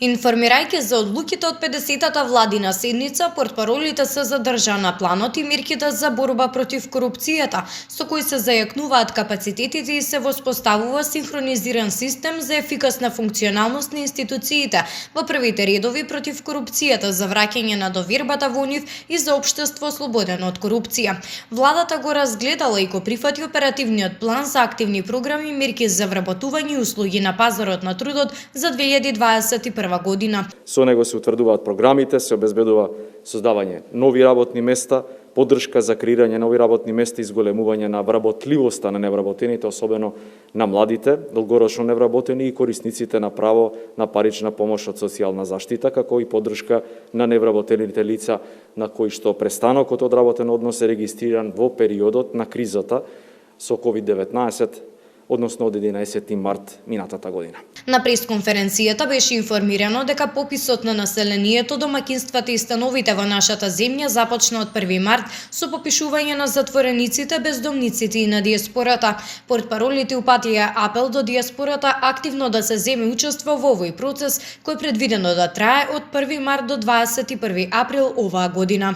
Информирајќи за одлуките од 50-та владина седница, портпаролите се задржаа на планот и мерките за борба против корупцијата, со кои се зајакнуваат капацитетите и се воспоставува синхронизиран систем за ефикасна функционалност на институциите во првите редови против корупцијата, за враќање на довербата во нив и за општество слободено од корупција. Владата го разгледала и го прифати оперативниот план за активни програми и мерки за вработување и услуги на пазарот на трудот за 2021 година. Со него се утврдуваат програмите, се обезбедува создавање нови работни места, поддршка за креирање нови работни места и зголемување на вработливоста на невработените, особено на младите, долгорочно невработени и корисниците на право на парична помош од социјална заштита, како и поддршка на невработените лица на кои што престанокот од работен однос е регистриран во периодот на кризата со COVID-19, односно од 11 март минатата година. На пресконференцијата беше информирано дека пописот на населението, домаќинствата и становите во нашата земја започна од 1 март со попишување на затворениците, бездомниците и на диаспората. Портпаролите упатија апел до диаспората активно да се земе учество во овој процес, кој е предвидено да трае од 1 март до 21 април оваа година.